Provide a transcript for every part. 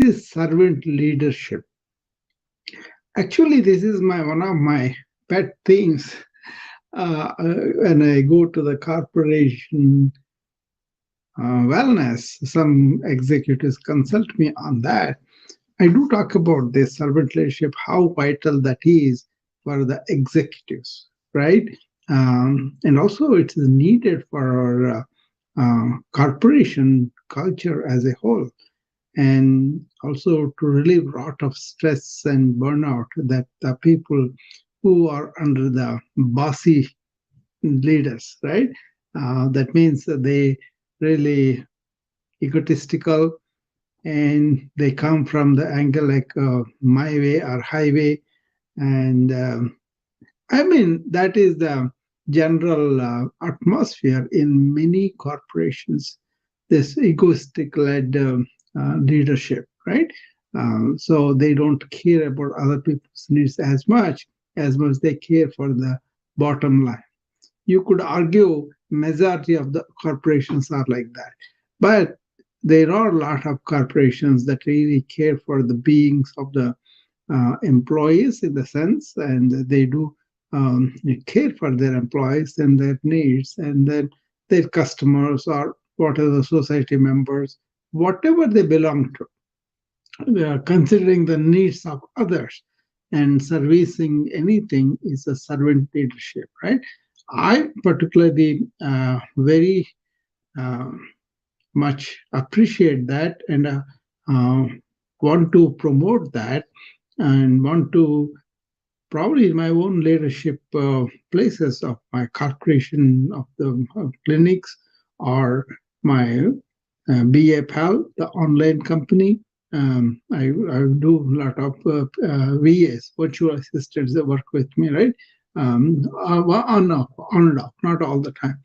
is servant leadership? Actually, this is one of my pet themes. When I go to the corporation wellness, some executives consult me on that. I do talk about this servant leadership, how vital that is for the executives, right? And also, it is needed for our corporation culture as a whole, and also to relieve a lot of stress and burnout that the people who are under the bossy leaders, right? That means that they really egotistical, and they come from the angle like my way or highway. And I mean, that is the general atmosphere in many corporations, this egoistic led leadership, right? So they don't care about other people's needs as much they care for the bottom line. You could argue majority of the corporations are like that, but there are a lot of corporations that really care for the beings of the employees in the sense, and they do care for their employees and their needs, and then their customers or whatever the society members, whatever they belong to, considering the needs of others and servicing anything is a servant leadership, right? I particularly very uh, much appreciate that, and uh, want to promote that, and want to probably in my own leadership places of my corporation of the clinics, or my BA PAL, the online company. I do a lot of VAs, virtual assistants that work with me, right? On and off, not all the time.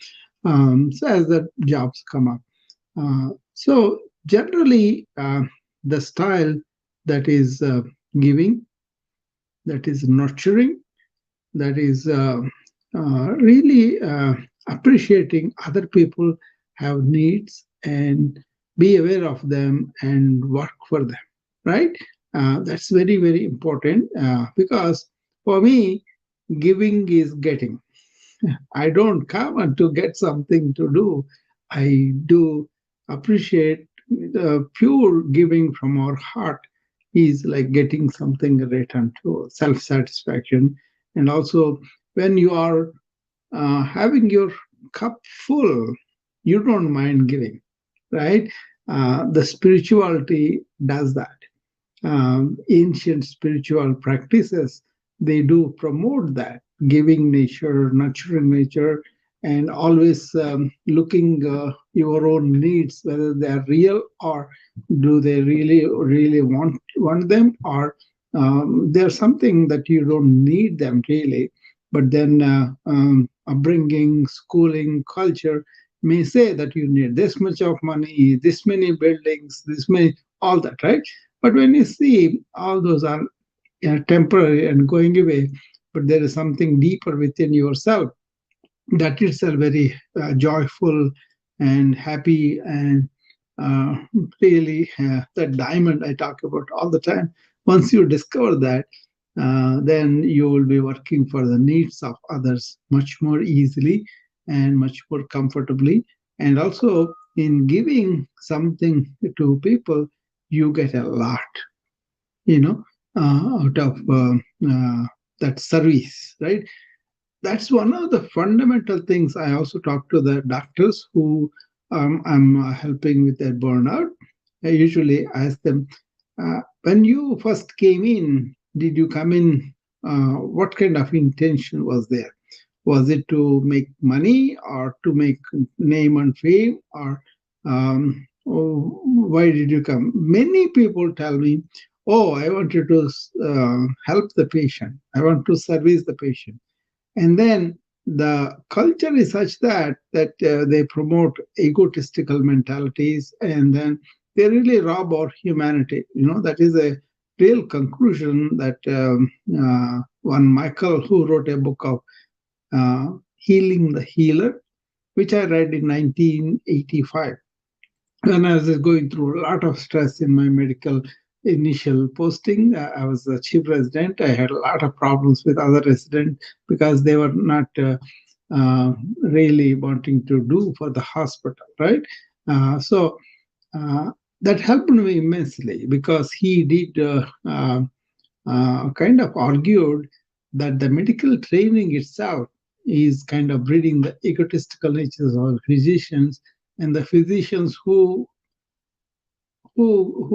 So as the jobs come up. So generally, the style that is giving, that is nurturing, that is really appreciating other people have needs and be aware of them and work for them, right? That's very, very important because for me, giving is getting. I don't come to get something to do. I do appreciate the pure giving from our heart is like getting something returned to self satisfaction. And also, when you are having your cup full, you don't mind giving, right? The spirituality does that. Ancient spiritual practices, they do promote that giving nature, nurturing nature, and always looking your own needs, whether they are real or do they really want them, or there's something that you don't need them really, but then upbringing, schooling, culture may say that you need this much of money, this many buildings, this many, all that, right? But when you see all those are temporary and going away, but there is something deeper within yourself that itself very joyful and happy, and uh, really that diamond I talk about all the time. Once you discover that, then you will be working for the needs of others much more easily and much more comfortably. And also, in giving something to people, you get a lot, you know, out of that service, right? That's one of the fundamental things. I also talk to the doctors who I'm helping with their burnout. I usually ask them, when you first came in, did you come in? What kind of intention was there? Was it to make money or to make name and fame, or why did you come? Many people tell me, "Oh, I wanted to help the patient. I want to service the patient." And then the culture is such that they promote egotistical mentalities, and then they really rob our humanity. That is a real conclusion that one Michael, who wrote a book of Healing the Healer, which I read in 1985 when I was going through a lot of stress in my medical initial posting. I was the chief resident. I had a lot of problems with other residents because they were not really wanting to do for the hospital, right? So that helped me immensely because he did kind of argued that the medical training itself is kind of breeding the egotistical natures of physicians, and the physicians who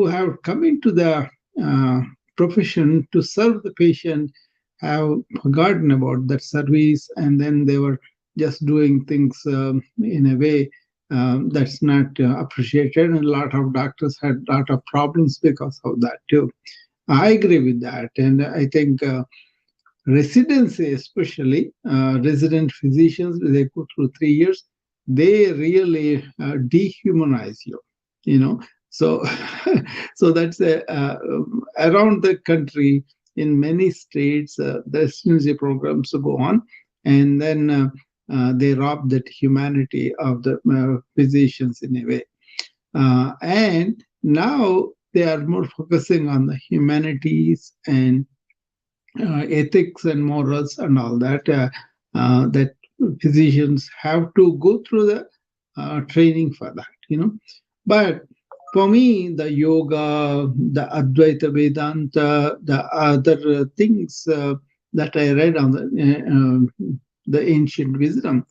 have come into the uh, profession to serve the patient have forgotten about that service, and then they were just doing things in a way that's not appreciated, and a lot of doctors had a lot of problems because of that too. I agree with that, and I think residency, especially resident physicians, they go through 3 years, they really dehumanize you, you know. So, so that's around the country in many states, the residency programs go on, and then they rob that humanity of the physicians in a way. And now they are more focusing on the humanities and ethics and morals and all that, that physicians have to go through the training for that, you know. But for me, the yoga, the Advaita Vedanta, the other things that I read on the ancient wisdom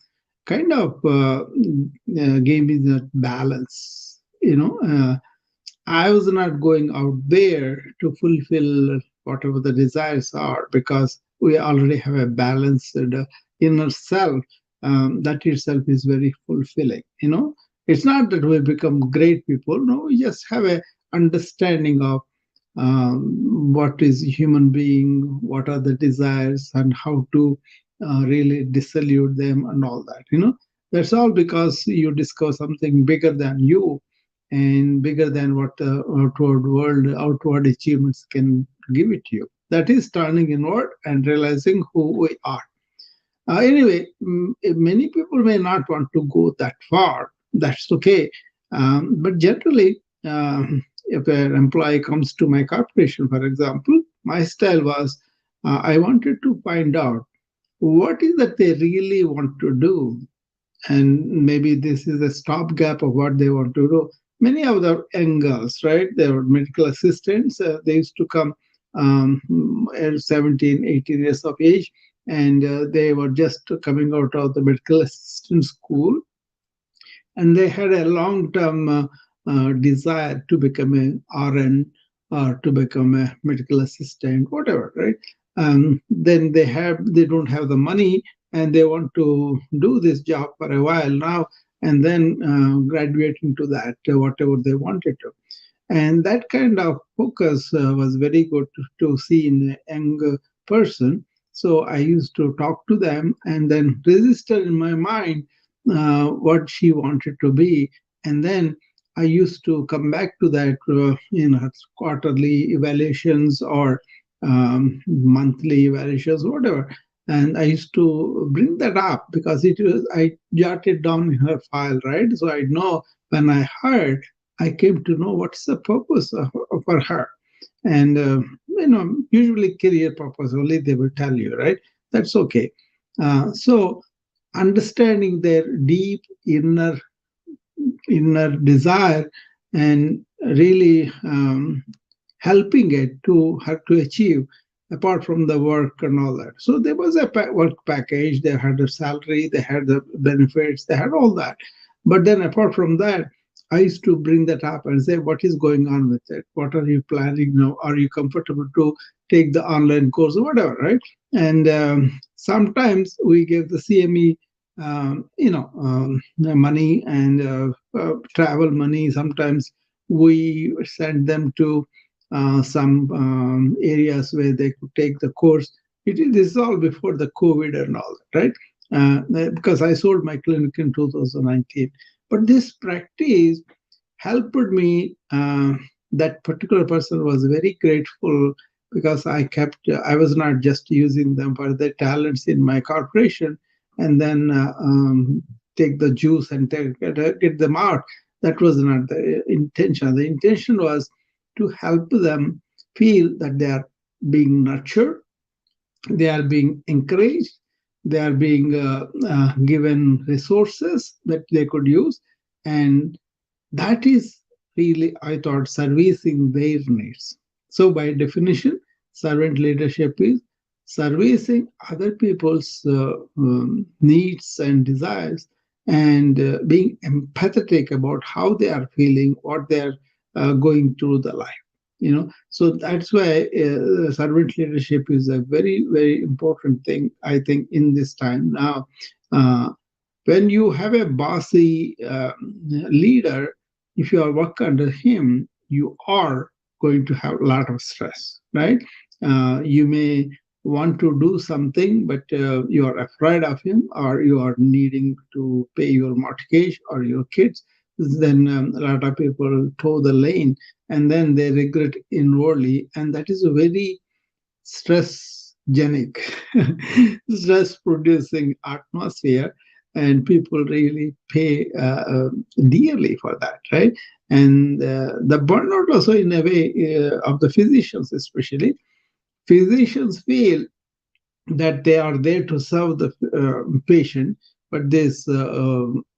kind of gave me that balance, you know. I was not going out there to fulfill whatever the desires are because we already have a balanced inner self. That itself is very fulfilling. You know, it's not that we become great people. No, we just have a understanding of what is human being, what are the desires, and how to really dissolute them and all that. You know, that's all because you discover something bigger than you and bigger than what the outward world, outward achievements can give it to you. That is turning inward and realizing who we are. Anyway, many people may not want to go that far. That's okay. But generally, if an employee comes to my corporation, for example, my style was I wanted to find out what is that they really want to do, and maybe this is a stopgap of what they want to do. Many of the young girls, right? They were medical assistants. They used to come at 17, 18 years of age, and they were just coming out of the medical assistant school, and they had a long-term desire to become an RN or to become a medical assistant, whatever, right? Then they don't have the money and they want to do this job for a while now, and then graduate into that whatever they wanted to. And that kind of focus was very good to see in a young person. So I used to talk to them and then register in my mind what she wanted to be. And then I used to come back to that in her quarterly evaluations or monthly evaluations, whatever. And I used to bring that up because it was I jotted down in her file, right? So I know when I heard, I came to know what's the purpose for her. And, usually career purpose only they will tell you, right? That's okay. So understanding their deep inner desire and really helping it to her to achieve apart from the work and all that. So there was a work package, they had a salary, they had the benefits, they had all that. But then apart from that, I used to bring that up and say, what is going on with it? What are you planning now? Are you comfortable to take the online course or whatever, right? And sometimes we give the CME, money and travel money. Sometimes we send them to some areas where they could take the course. This is all before the COVID and all that, right? Because I sold my clinic in 2019. But this practice helped me. That particular person was very grateful because I was not just using them for their talents in my corporation and then take the juice and get them out. That was not the intention. The intention was to help them feel that they are being nurtured, they are being encouraged, they are being given resources that they could use, and that is really, I thought, servicing their needs. So by definition, servant leadership is servicing other people's needs and desires, and being empathetic about how they are feeling, what they are going through the life. So that's why servant leadership is a very, very important thing, I think, in this time now. uh, when you have a bossy leader, if you are work under him, you are going to have a lot of stress, right? You may want to do something, but you are afraid of him, or you are needing to pay your mortgage or your kids. Then a lot of people toe the lane, and then they regret inwardly, and that is a very stressgenic, stress producing atmosphere, and people really pay dearly for that, right? And the burnout also, in a way, of the physicians, especially physicians feel that they are there to serve the patient, but this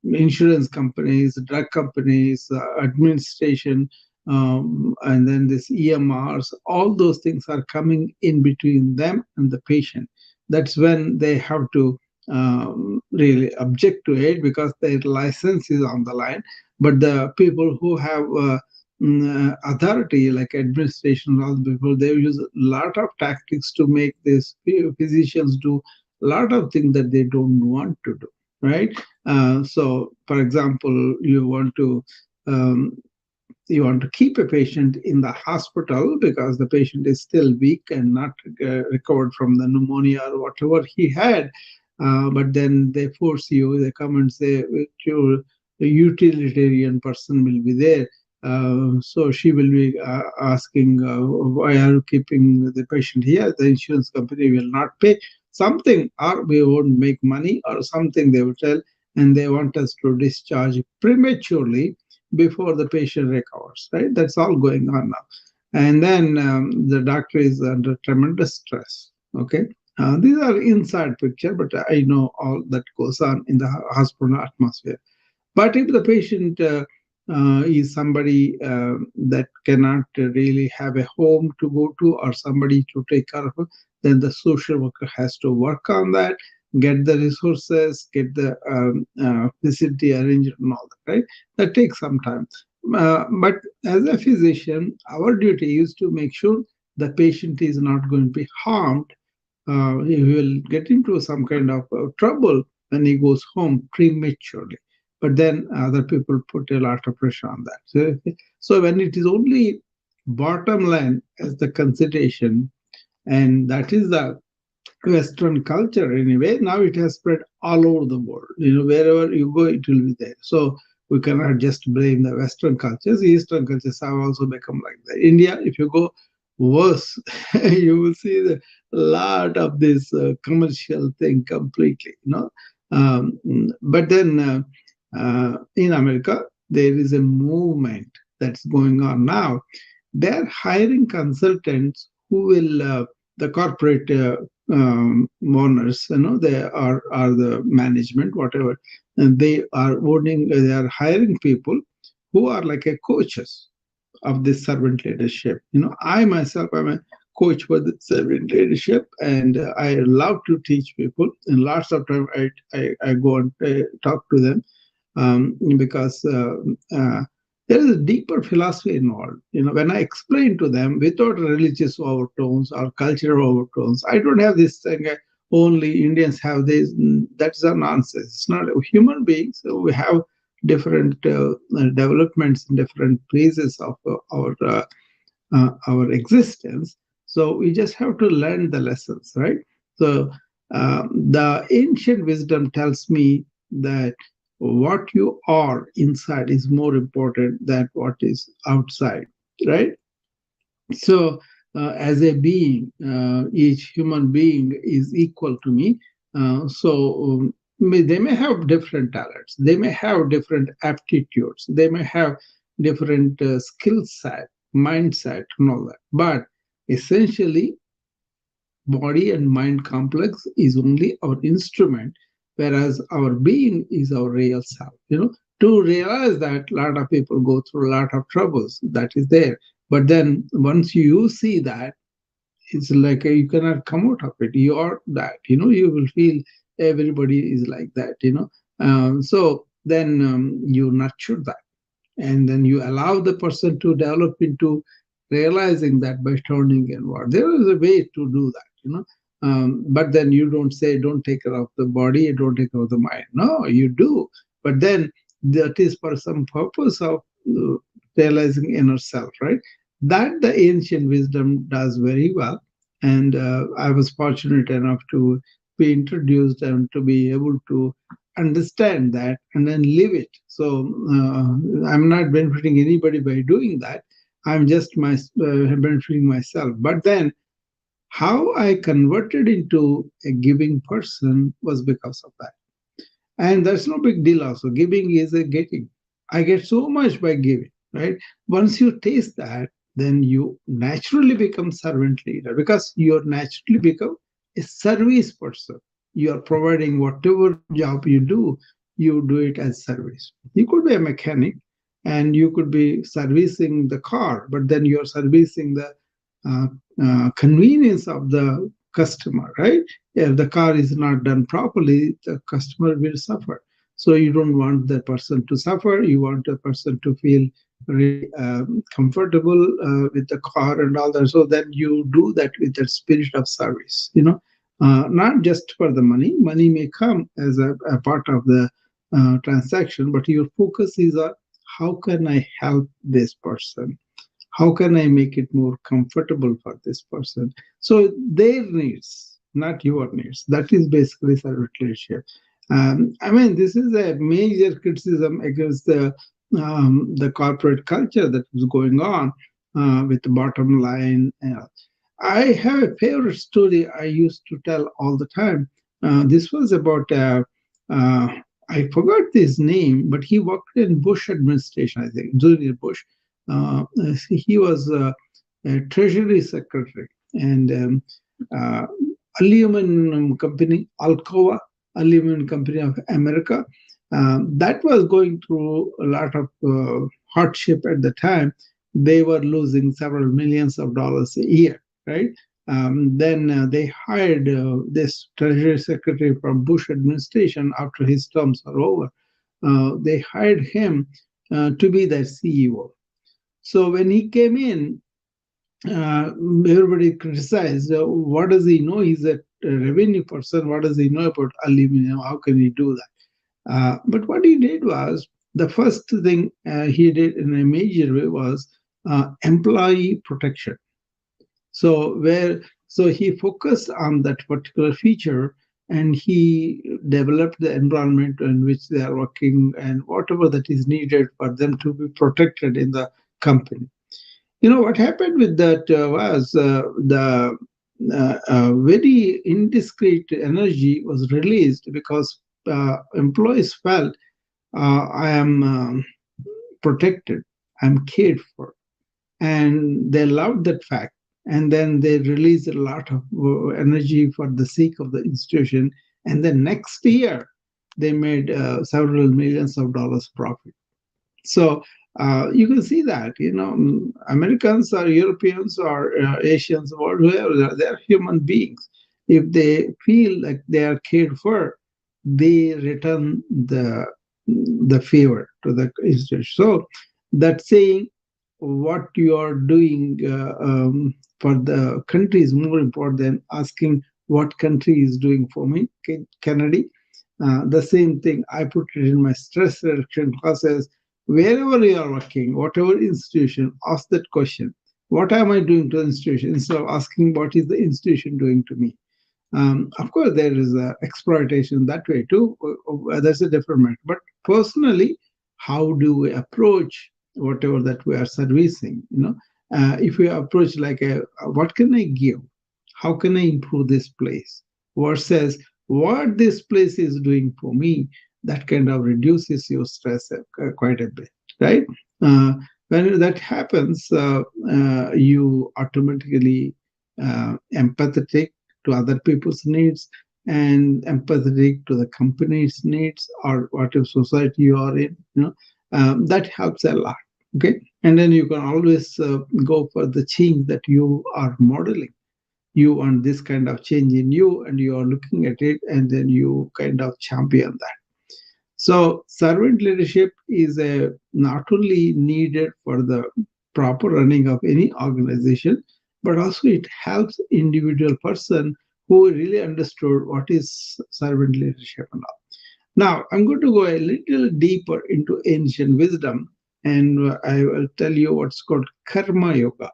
insurance companies, drug companies, administration, and then this EMRs, all those things are coming in between them and the patient. That's when they have to really object to it, because their license is on the line. But the people who have authority, like administration, all the people, they use a lot of tactics to make these physicians do a lot of things that they don't want to do, right? So for example, um, you want to keep a patient in the hospital because the patient is still weak and not recovered from the pneumonia or whatever he had. But then they force you, they come and say, your utilitarian person will be there. So she will be asking, why are you keeping the patient here? The insurance company will not pay something, or we won't make money, or something they will tell, and they want us to discharge prematurely before the patient recovers, right? That's all going on now. And then the doctor is under tremendous stress, okay? These are inside picture, but I know all that goes on in the hospital atmosphere. But if the patient is somebody that cannot really have a home to go to, or somebody to take care of, then the social worker has to work on that, get the resources, get the facility arranged and all that, right? That takes some time. But as a physician, our duty is to make sure the patient is not going to be harmed. He will get into some kind of trouble when he goes home prematurely. But then other people put a lot of pressure on that. So when it is only bottom line as the consideration, and that is the Western culture anyway. Now it has spread all over the world. Wherever you go, it will be there. So we cannot just blame the Western cultures. Eastern cultures have also become like that. India, if you go worse, you will see the lot of this commercial thing completely. But then in America, there is a movement that's going on now. They're hiring consultants who will the corporate owners, they are the management, whatever, and they are owning, they are hiring people who are like a coaches of this servant leadership. I myself am a coach for the servant leadership, and I love to teach people. And lots of time I go and talk to them, because there is a deeper philosophy involved. When I explain to them without religious overtones or cultural overtones, I don't have this thing, only Indians have this. That's a nonsense. It's not a human being. So we have different developments in different phases of our existence. So we just have to learn the lessons, right? So the ancient wisdom tells me that what you are inside is more important than what is outside, right? So as a being, each human being is equal to me. So they may have different talents, they may have different aptitudes, they may have different skill set, mindset and all that. But essentially, body and mind complex is only our instrument, whereas our being is our real self. To realize that, a lot of people go through a lot of troubles. That is there. But then once you see that, it's like you cannot come out of it. You are that. You will feel everybody is like that. So then you nurture that, and then you allow the person to develop into realizing that by turning inward. There is a way to do that. But then you don't say, don't take care of the body, don't take care of the mind. No, you do. But then that is for some purpose of realizing inner self, right? That the ancient wisdom does very well. And I was fortunate enough to be introduced and to be able to understand that and then live it. So I'm not benefiting anybody by doing that. I'm just benefiting myself. But then how I converted into a giving person was because of that. And that's no big deal also. Giving is a getting. I get so much by giving, right? Once you taste that, then you naturally become servant leader because you naturally become a service person. You are providing whatever job you do it as service. You could be a mechanic and you could be servicing the car, but then you're servicing the uh, convenience of the customer, right? If the car is not done properly, the customer will suffer. So you don't want the person to suffer. You want the person to feel really comfortable with the car and all that. So then you do that with that spirit of service. Not just for the money. Money may come as a part of the transaction, but your focus is on how can I help this person? How can I make it more comfortable for this person? So their needs, not your needs. That is basically servant leadership. I mean, this is a major criticism against the corporate culture that was going on with the bottom line. I have a favorite story I used to tell all the time. This was about uh, I forgot his name, but he worked in Bush administration, I think, Junior Bush. Uh, he was a Treasury Secretary, and uh, aluminum company, Alcoa Aluminum Company of America, that was going through a lot of hardship at the time. They were losing several millions of dollars a year, right? Then they hired this Treasury Secretary from Bush administration after his terms are over. They hired him to be their CEO. So when he came in, everybody criticized, what does he know? He's a revenue person. What does he know about aluminum? How can he do that? But what he did was, the first thing he did in a major way was employee protection. So he focused on that particular feature, and he developed the environment in which they are working and whatever that is needed for them to be protected in the company. What happened with that was the very indiscreet energy was released because employees felt I am protected, I'm cared for, and they loved that fact. And then they released a lot of energy for the sake of the institution. And then next year, they made several millions of dollars profit. So you can see that, Americans or Europeans or Asians or whoever, they're human beings. If they feel like they are cared for, they return the favor to the institution. So that saying, what you are doing for the country is more important than asking what country is doing for me. Kennedy. The same thing, I put it in my stress reduction classes. Wherever you are working, whatever institution, ask that question. What am I doing to the institution? Instead of asking what is the institution doing to me. Of course, there is exploitation that way too. That's a different matter. But personally, how do we approach whatever that we are servicing? If we approach like what can I give? How can I improve this place? Versus what this place is doing for me, that kind of reduces your stress quite a bit, right? Uh, When that happens, you automatically empathetic to other people's needs and empathetic to the company's needs or whatever society you are in. That helps a lot. Okay, and then you can always go for the change that you are modeling. You want this kind of change in you, and you are looking at it, and then you kind of champion that. So servant leadership is not only needed for the proper running of any organization, but also it helps individual person who really understood what is servant leadership and all. Now I'm going to go a little deeper into ancient wisdom, and I will tell you what's called karma yoga.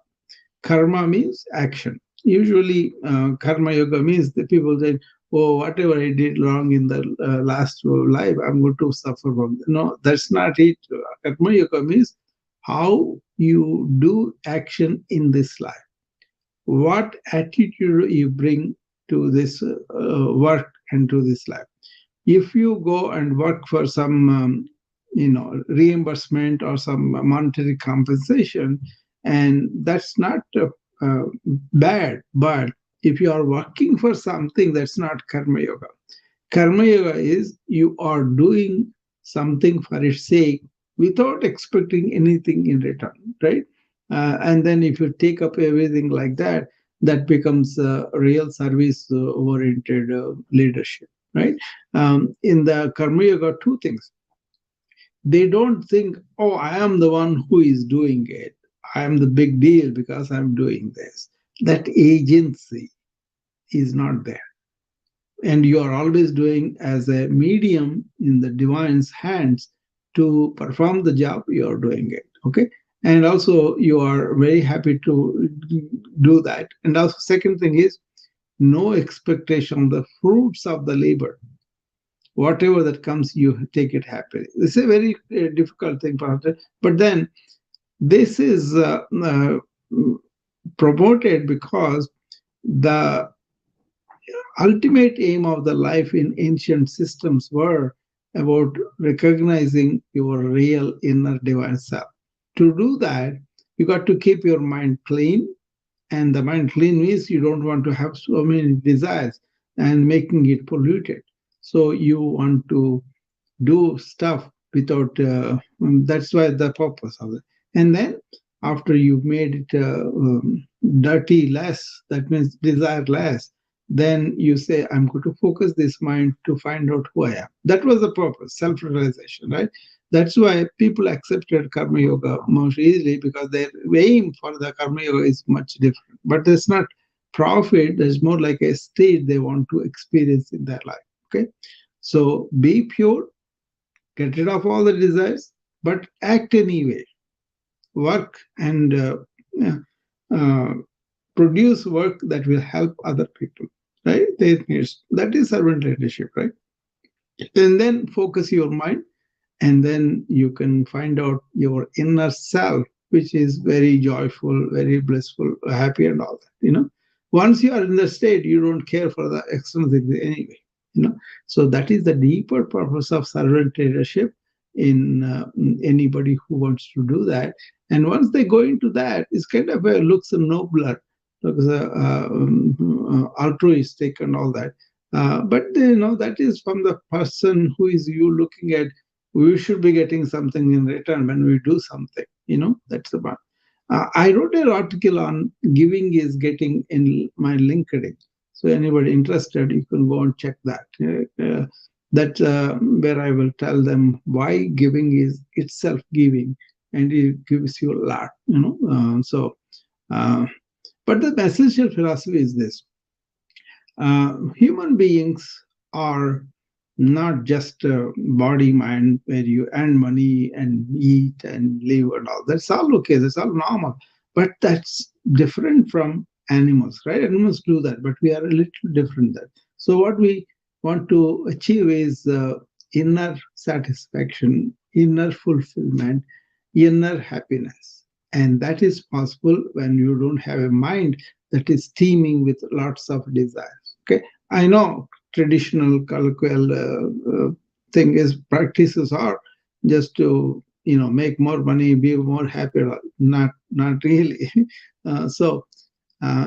Karma means action. Usually, karma yoga means the people say, "Oh, whatever I did wrong in the last life, I'm going to suffer from." No, that's not it. Karma yoga means how you do action in this life. What attitude you bring to this work and to this life. If you go and work for some reimbursement or some monetary compensation, and that's not uh, bad, but if you are working for something, that's not karma yoga. Karma yoga is you are doing something for its sake without expecting anything in return, right? And then if you take up everything like that, that becomes real service oriented leadership, right? In the karma yoga, two things. They don't think, oh, I am the one who is doing it. I am the big deal because I'm doing this. That agency is not there, and you are always doing as a medium in the divine's hands to perform the job. You are doing it, okay, and also you are very happy to do that. And also second thing is no expectation of the fruits of the labor. Whatever that comes, you take it happily. This is a very difficult thing, but then this is promoted because the ultimate aim of the life in ancient systems were about recognizing your real inner divine self. To do that, you got to keep your mind clean, and the mind clean means you don't want to have so many desires and making it polluted. So you want to do stuff without that's why the purpose of it. And then after you've made it dirty less, that means desire less, then you say, I'm going to focus this mind to find out who I am. That was the purpose, self-realization, right? That's why people accepted karma yoga most easily, because their aim for the karma yoga is much different. But it's not profit, there's more like a state they want to experience in their life. Okay, so be pure, get rid of all the desires, but act anyway. Work and uh, produce work that will help other people, right? That is servant leadership, right? And then focus your mind, and then you can find out your inner self, which is very joyful, very blissful, happy, and all that. Once you are in the state, you don't care for the external things anyway. So that is the deeper purpose of servant leadership in anybody who wants to do that. And once they go into that, it's kind of looks nobler, looks altruistic and all that. But that is from the person who is you looking at. We should be getting something in return when we do something. That's the one. I wrote an article on giving is getting in my LinkedIn. So anybody interested, you can go and check that. That where I will tell them why giving is itself giving, and it gives you a lot. Uh, but the essential philosophy is this: human beings are not just body mind where you earn money and eat and live and all. That's all okay, that's all normal, but that's different from animals, right? Animals do that, but we are a little different there. So what we want to achieve is inner satisfaction, inner fulfillment, inner happiness. And that is possible when you don't have a mind that is teeming with lots of desires. Okay, I know traditional colloquial thing is practices are just to make more money, be more happier. Not really. So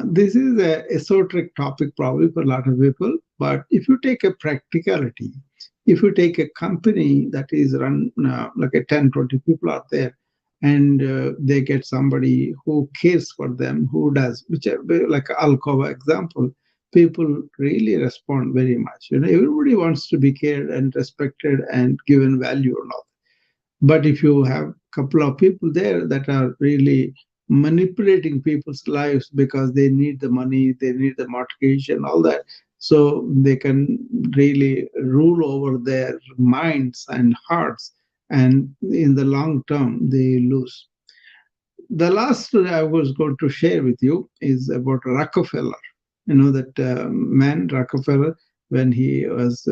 this is a esoteric topic probably for a lot of people. But if you take a practicality, if you take a company that is run like a 10, 20 people out there, and they get somebody who cares for them, who does, which like Alcoa example, people really respond very much. Everybody wants to be cared and respected and given value or not. But if you have a couple of people there that are really manipulating people's lives because they need the money, they need the mortgage and all that, so they can really rule over their minds and hearts, and in the long term, they lose. The last story I was going to share with you is about Rockefeller. That man, Rockefeller, when he was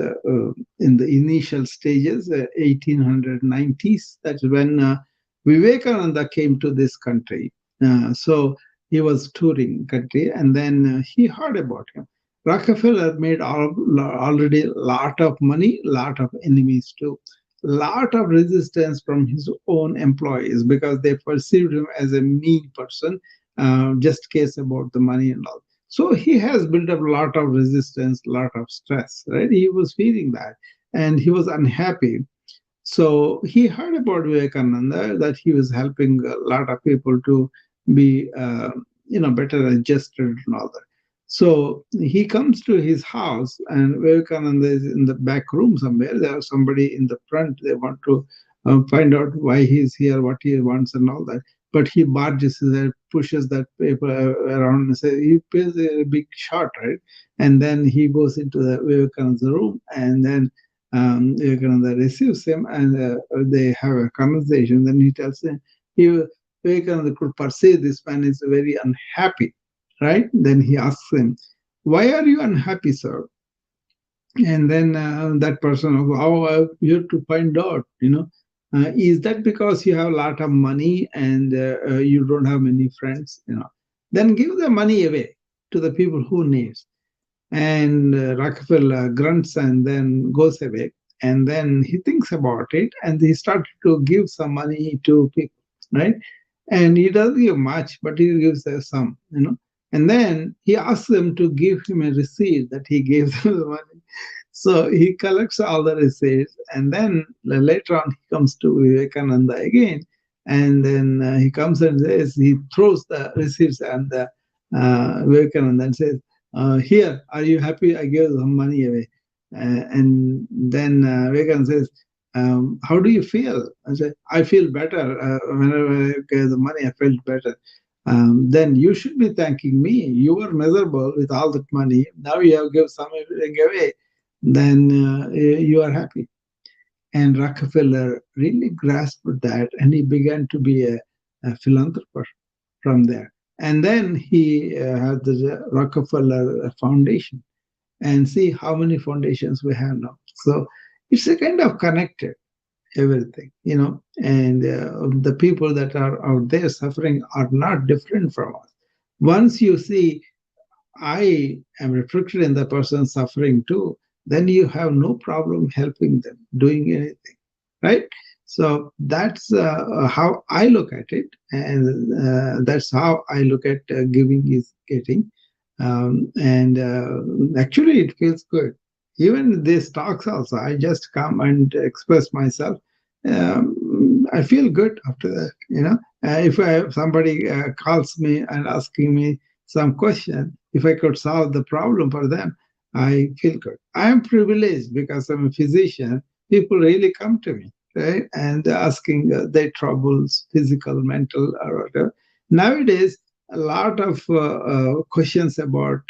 in the initial stages, 1890s, that's when Vivekananda came to this country. So he was touring country, and then he heard about him. Rockefeller made already a lot of money, lot of enemies too, lot of resistance from his own employees because they perceived him as a mean person, just cares about the money and all. So he has built up a lot of resistance, a lot of stress, right? He was feeling that, and he was unhappy. So he heard about Vivekananda, that he was helping a lot of people to be, better adjusted and all that. So he comes to his house, and Vivekananda is in the back room somewhere. There's somebody in the front. They want to find out why he's here, what he wants, and all that. But he barges there, pushes that paper around, and says he plays a big shot, right? And then he goes into the Vivekananda's room, and then Vivekananda receives him, and they have a conversation. Then he tells him, Vivekananda could perceive this man is very unhappy, right? Then he asks him, "Why are you unhappy, sir?" And then that person, "Oh, you have to find out, is that because you have a lot of money and you don't have many friends? Then give the money away to the people who needs." And Rockefeller grunts and then goes away. And then he thinks about it, and he started to give some money to people, right? And he doesn't give much, but he gives some. And then he asks them to give him a receipt that he gave them the money. So he collects all the receipts, and then later on he comes to Vivekananda again, and then he comes and says, he throws the receipts and the Vivekananda and says, "Here, are you happy? I gave some money away." And then Vivekananda says, "How do you feel?" I say, "I feel better. Whenever I gave the money, I felt better." Then you should be thanking me. You were miserable with all that money. Now you have given some everything away. Then you are happy. And Rockefeller really grasped that, and he began to be a philanthropist from there. And then he had the Rockefeller Foundation, and see how many foundations we have now. So it's a kind of connected everything. And the people that are out there suffering are not different from us. Once you see I am reflected in the person suffering too, then you have no problem helping them, doing anything, right? So that's how I look at it, and that's how I look at giving is getting. And actually, it feels good. Even these talks also, I just come and express myself. I feel good after that. If somebody calls me and asking me some question, if I could solve the problem for them, I feel good. I am privileged because I'm a physician. People really come to me, right? And asking their troubles, physical, mental, or whatever. Nowadays, a lot of questions about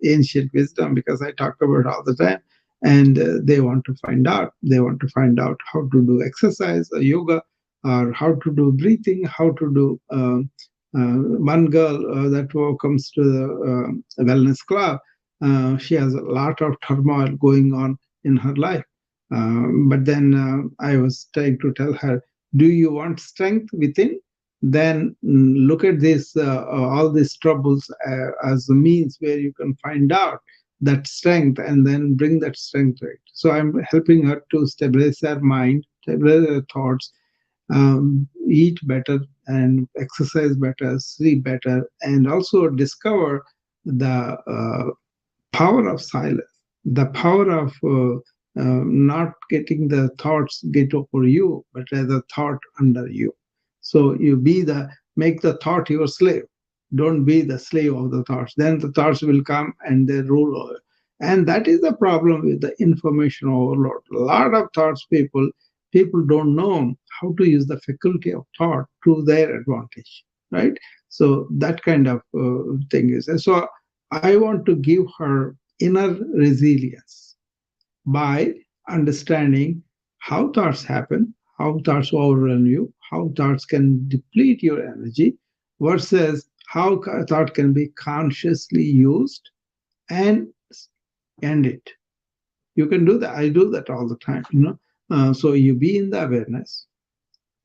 ancient wisdom, because I talk about it all the time, and they want to find out. They want to find out how to do exercise or yoga, or how to do breathing, how to do. One girl that comes to the wellness club, she has a lot of turmoil going on in her life. But then I was trying to tell her, do you want strength within? Then look at this, all these troubles as a means where you can find out that strength and then bring that strength to it. So I'm helping her to stabilize her mind, stabilize her thoughts, eat better and exercise better, sleep better, and also discover the power of silence, the power of not getting the thoughts get over you, but rather thought under you. So you make the thought your slave. Don't be the slave of the thoughts. Then the thoughts will come and they rule over. And that is the problem with the information overload. A lot of thoughts people don't know how to use the faculty of thought to their advantage, right? So that kind of thing is. And so I want to give her inner resilience by understanding how thoughts happen, how thoughts overwhelm you, how thoughts can deplete your energy, versus how thought can be consciously used and end it. You can do that. I do that all the time, you know. So you be in the awareness,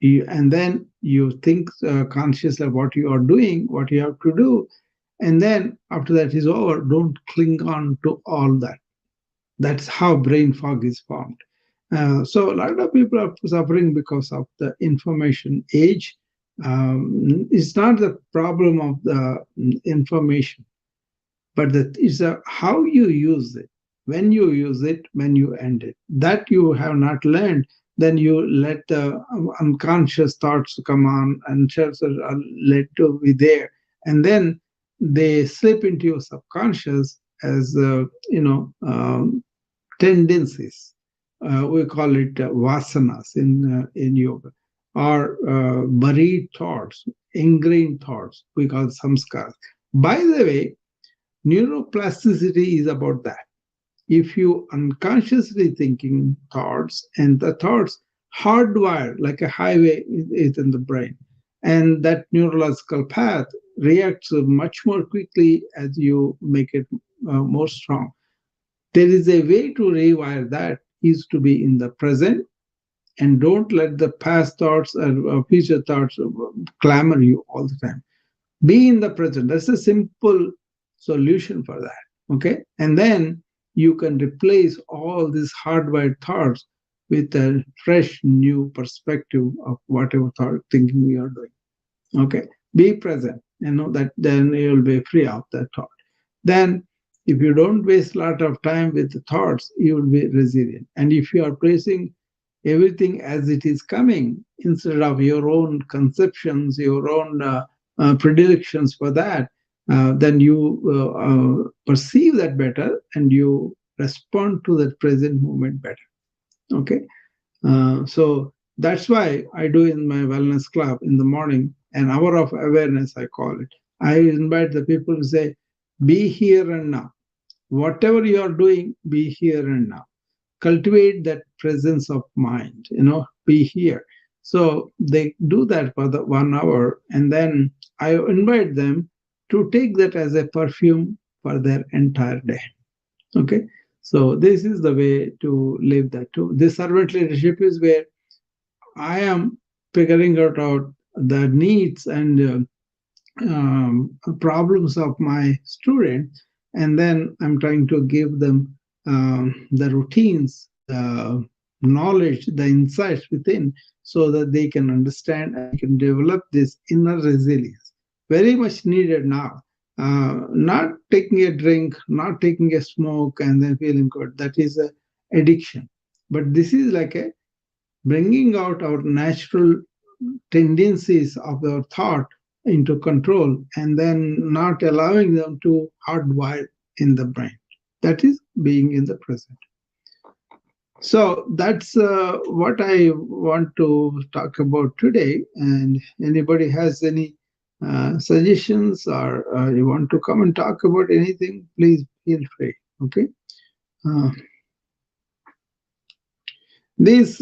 and then you think consciously what you are doing, what you have to do, and then after that is over, don't cling on to all that. That's how brain fog is formed. So a lot of people are suffering because of the information age. It's not the problem of the information, but it's how you use it, when you use it, when you end it. That you have not learned, then you let the unconscious thoughts come on and just are let to be there, and then they slip into your subconscious as tendencies. We call it vasanas in yoga, or buried thoughts, ingrained thoughts. We call it samskaras. By the way, neuroplasticity is about that. If you unconsciously thinking thoughts, and the thoughts hardwired like a highway is in the brain, and that neurological path reacts much more quickly as you make it more strong. There is a way to rewire that, is to be in the present, and don't let the past thoughts or future thoughts clamor you all the time. Be in the present. That's a simple solution for that. Okay. And then you can replace all these hardwired thoughts with a fresh new perspective of whatever thought thinking we are doing. Okay. Be present. You know that then you'll be free of that thought. Then if you don't waste a lot of time with the thoughts, you will be resilient. And if you are placing everything as it is coming instead of your own conceptions, your own predilections for that, then you perceive that better and you respond to that present moment better. Okay. So that's why I do in my wellness club in the morning an hour of awareness, I call it. I invite the people to say, be here and now. Whatever you are doing, be here and now. Cultivate that presence of mind, be here. So they do that for the 1 hour, and then I invite them to take that as a perfume for their entire day. Okay. So this is the way to live that too. This servant leadership is where I am figuring out the needs and problems of my students, and then I'm trying to give them the routines, the knowledge, the insights within, so that they can understand and can develop this inner resilience. Very much needed now. Not taking a drink, not taking a smoke, and then feeling good. That is a addiction. But this is like a bringing out our natural tendencies of our thought into control, and then not allowing them to hardwire in the brain. That is being in the present. So that's what I want to talk about today. And anybody has any suggestions, or you want to come and talk about anything, please feel free. Okay. These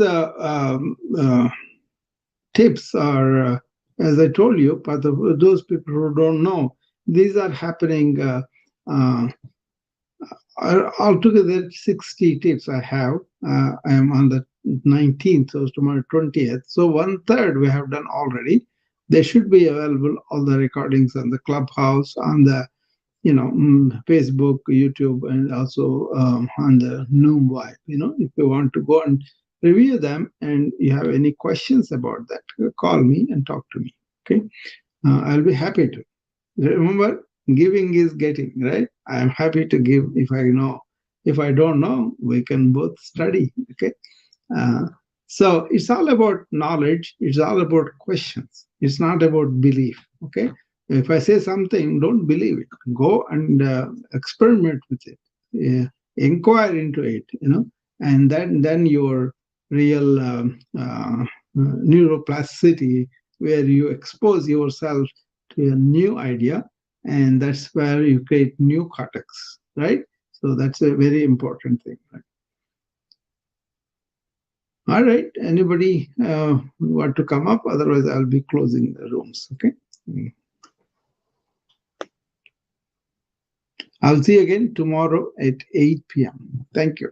tips are, as I told you, but those people who don't know, these are happening altogether 60 tips I have. I am on the 19th, so tomorrow 20th. So 1/3 we have done already. They should be available, all the recordings on the Clubhouse, on the Facebook, YouTube, and also on the Noom Vibe. If you want to go and review them, and you have any questions about that, call me and talk to me. Okay, I'll be happy to. Remember, giving is getting, right? I am happy to give if I know. If I don't know, we can both study. Okay. Uh, so it's all about knowledge. It's all about questions. It's not about belief. Okay. If I say something, don't believe it. Go and experiment with it. Inquire into it. And then your real neuroplasticity, where you expose yourself to a new idea, and that's where you create new cortex, right? So that's a very important thing. Right? All right. Anybody want to come up? Otherwise, I'll be closing the rooms. Okay. I'll see you again tomorrow at 8 p.m. Thank you.